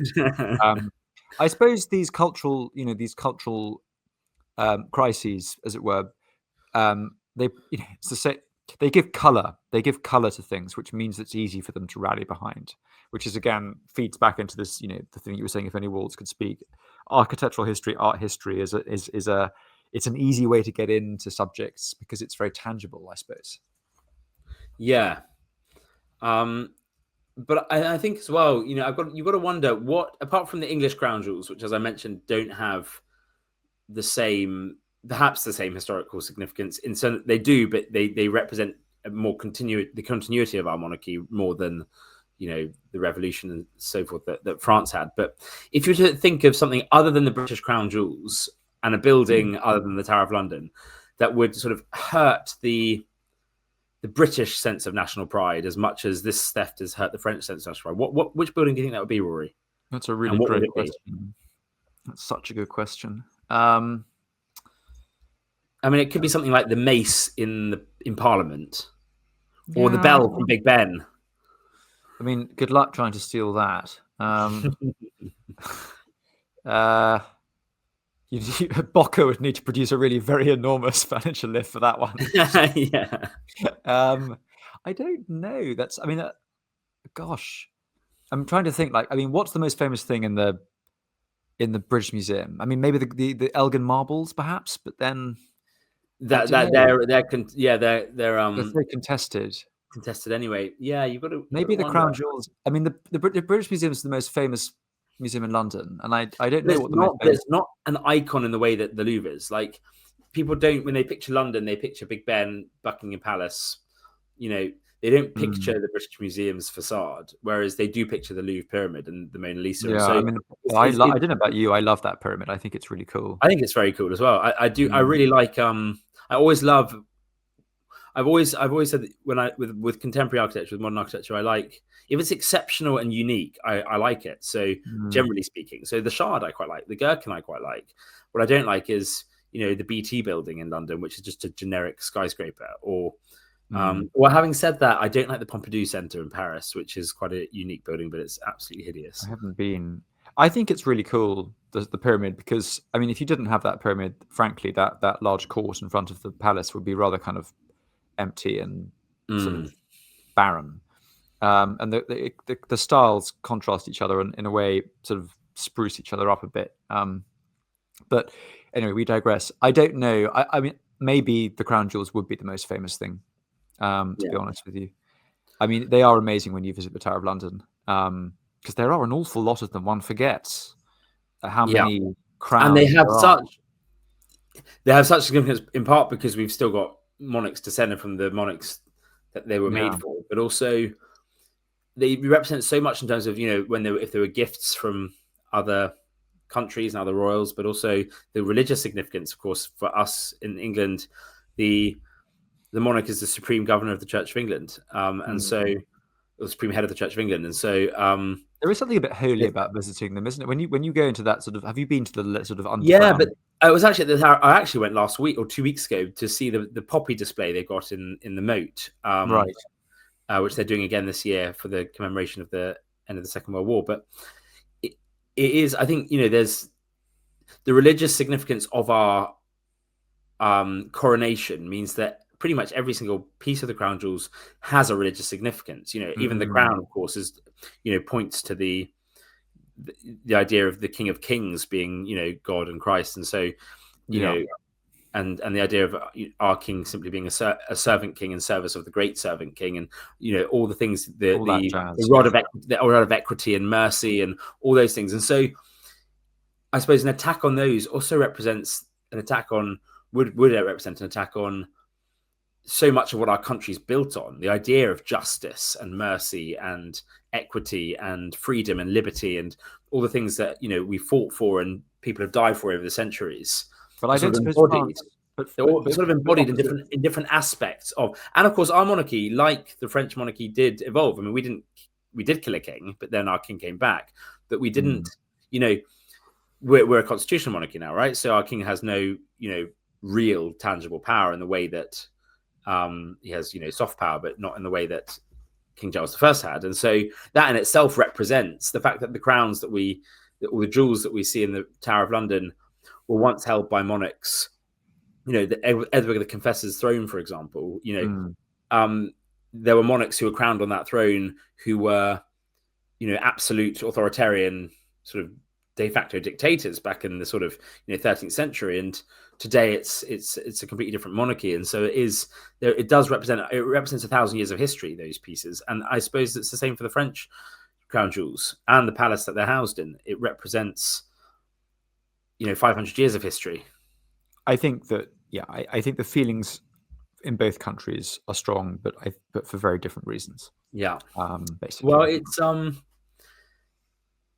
I suppose these cultural crises, as it were, they it's the same. They give color. They give color to things, which means it's easy for them to rally behind. Which is again feeds back into this, the thing you were saying. If only walls could speak, architectural history, art history is it's an easy way to get into subjects because it's very tangible, I suppose. Yeah. But I think as well, you've got to wonder what, apart from the English crown jewels, which, as I mentioned, don't have perhaps the same historical significance. In some, they do, but they represent the continuity of our monarchy more than the revolution and so forth that France had. But if you were to think of something other than the British crown jewels and a building other than the Tower of London that would sort of hurt the British sense of national pride as much as this theft has hurt the French sense of national pride, which building do you think that would be, Rory? That's a really great question. That's such a good question. I mean, it could be something like the mace in Parliament, or the bell from Big Ben. I mean, good luck trying to steal that. Bocca would need to produce a really very enormous furniture lift for that one. Yeah. I don't know. Gosh, I'm trying to think. What's the most famous thing in the British Museum? I mean, maybe the Elgin marbles, perhaps, but then they're very contested. Contested anyway. Yeah, you've got to maybe the crown jewels. I mean, the British Museum is the most famous museum in London, and I don't know what there's not an icon in the way that the Louvre is. Like, people don't, when they picture London, they picture Big Ben, Buckingham Palace. They don't picture the British Museum's facade, whereas they do picture the Louvre Pyramid and the Mona Lisa. Yeah, so I don't know about you. I love that pyramid. I think it's really cool. I think it's very cool as well. I do. I really like. I always love. I've always said that with contemporary architecture, with modern architecture, I like, if it's exceptional and unique, I like it. So generally speaking, so the Shard I quite like, the Gherkin I quite like. What I don't like is the BT building in London, which is just a generic skyscraper. Or having said that, I don't like the Pompidou Centre in Paris, which is quite a unique building, but it's absolutely hideous. I haven't been. I think it's really cool, the pyramid, because I mean, if you didn't have that pyramid, frankly, that large court in front of the palace would be rather kind of empty and sort of barren, and the styles contrast each other and in a way sort of spruce each other up a bit. But anyway, we digress. I don't know. I mean, maybe the crown jewels would be the most famous thing, to be honest with you. I mean, they are amazing when you visit the Tower of London, because there are an awful lot of them. One forgets how many crowns, and they have such significance, in part because we've still got monarchs descended from the monarchs that they were made for, but also they represent so much in terms of if there were gifts from other countries and other royals, but also the religious significance. Of course, for us in England, the monarch is the supreme governor of the Church of England, and so the supreme head of the Church of England, and so there is something a bit holy about visiting them, isn't it? When you go into that sort of, have you been to the sort of underground? Yeah, but I was actually at the Tower. I actually went last week or 2 weeks ago to see the poppy display they got in the moat, right? Which they're doing again this year for the commemoration of the end of the Second World War. But it is, I think, there's the religious significance of our coronation means that pretty much every single piece of the crown jewels has a religious significance. Even the crown, of course, is points to the idea of the King of Kings being God and Christ, and so and the idea of our king simply being a servant king in service of the great servant king, and all the things, the rod of equity and mercy and all those things. And so I suppose an attack on those also represents an attack on would represent an attack on so much of what our country's built on, the idea of justice and mercy and equity and freedom and liberty and all the things that we fought for and people have died for over the centuries. But I don't suppose they're all sort of embodied in different aspects of, and of course our monarchy, like the French monarchy, did evolve. I mean, we did kill a king, but then our king came back. But we didn't, we're a constitutional monarchy now, right? So our king has no, real tangible power in the way that he has, soft power, but not in the way that King Charles I had. And so that in itself represents the fact that the crowns that we all the jewels that we see in the Tower of London were once held by monarchs. Edward the Confessor's throne, for example, there were monarchs who were crowned on that throne who were, absolute authoritarian sort of de facto dictators back in the sort of 13th century, and today it's a completely different monarchy. And so it represents 1,000 years of history, those pieces. And I suppose it's the same for the French crown jewels and the palace that they're housed in. It represents 500 years of history. I think that I think the feelings in both countries are strong, but for very different reasons. Basically. Well,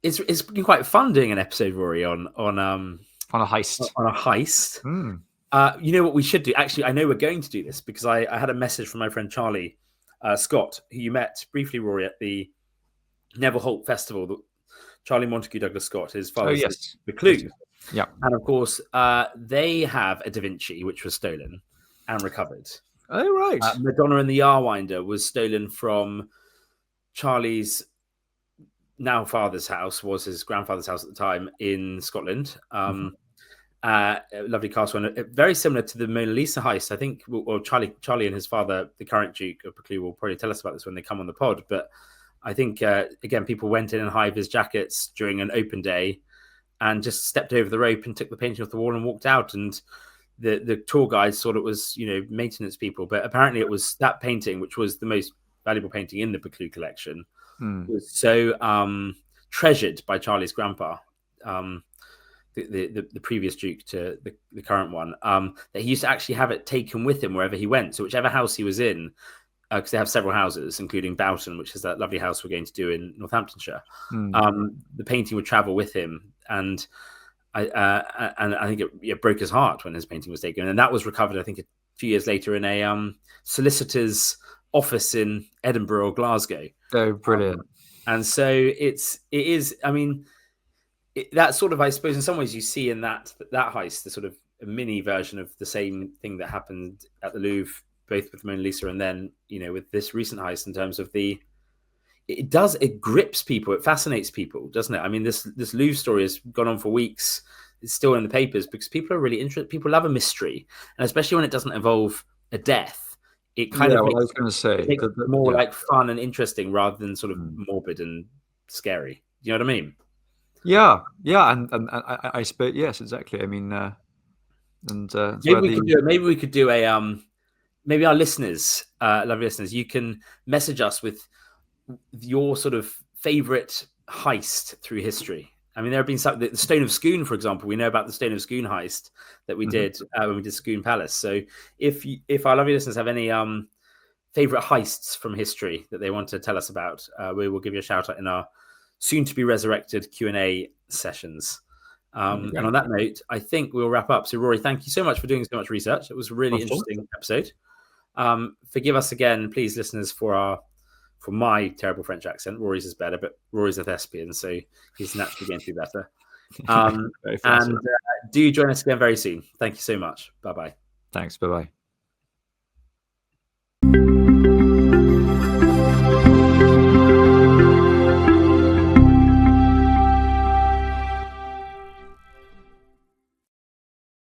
it's been quite fun doing an episode, Rory, on a heist. On a heist. You know what we should do? Actually, I know we're going to do this because I had a message from my friend Charlie Scott, who you met briefly, Rory, at the Neville Holt Festival. Charlie Montague Douglas Scott, his father, the Clue. Yeah, and of course, they have a Da Vinci which was stolen and recovered. Oh, right. Madonna and the Yarwinder was stolen from Charlie's now father's house, was his grandfather's house at the time in Scotland. Lovely castle, and very similar to the Mona Lisa heist. I think, or Charlie and his father, the current Duke of Buccleuch, will probably tell us about this when they come on the pod. But I think, again, people went in in high-vis jackets during an open day and just stepped over the rope and took the painting off the wall and walked out. And the tour guides thought it was, maintenance people. But apparently it was that painting, which was the most valuable painting in the Buccleuch collection, was so treasured by Charlie's grandpa, the previous Duke to the current one, that he used to actually have it taken with him wherever he went. So whichever house he was in, because they have several houses, including Boughton, which is that lovely house we're going to do in Northamptonshire. The painting would travel with him, and I think it broke his heart when his painting was taken. And that was recovered, I think, a few years later in a solicitor's office in Edinburgh or Glasgow. Oh, brilliant! And so it is. I mean, that sort of, I suppose, in some ways, you see in that heist the sort of a mini version of the same thing that happened at the Louvre, both with Mona Lisa and then, with this recent heist, in terms of it grips people, it fascinates people, doesn't it? I mean, this Louvre story has gone on for weeks. It's still in the papers because people are really interested. People love a mystery, and especially when it doesn't involve a death, it kind of makes, I was going to say, it makes it more like fun and interesting rather than sort of morbid and scary. Do you know what I mean? Yeah, and I suppose, yes, exactly. I mean, maybe we could do a maybe our listeners, lovely listeners, you can message us with your sort of favorite heist through history. I mean, there have been some, the Stone of Scone, for example. We know about the Stone of Scone heist that we did when we did Scone Palace. So if our lovely listeners have any favorite heists from history that they want to tell us about, we will give you a shout out in our soon to be resurrected Q&A sessions. And on that note, I think we'll wrap up. So Rory, thank you so much for doing so much research. It was a really interesting episode. Forgive us again, please, listeners, for my terrible French accent. Rory's is better, but Rory's a thespian, so he's naturally going to be better. And do join us again very soon. Thank you so much. Bye-bye. Thanks. Bye-bye.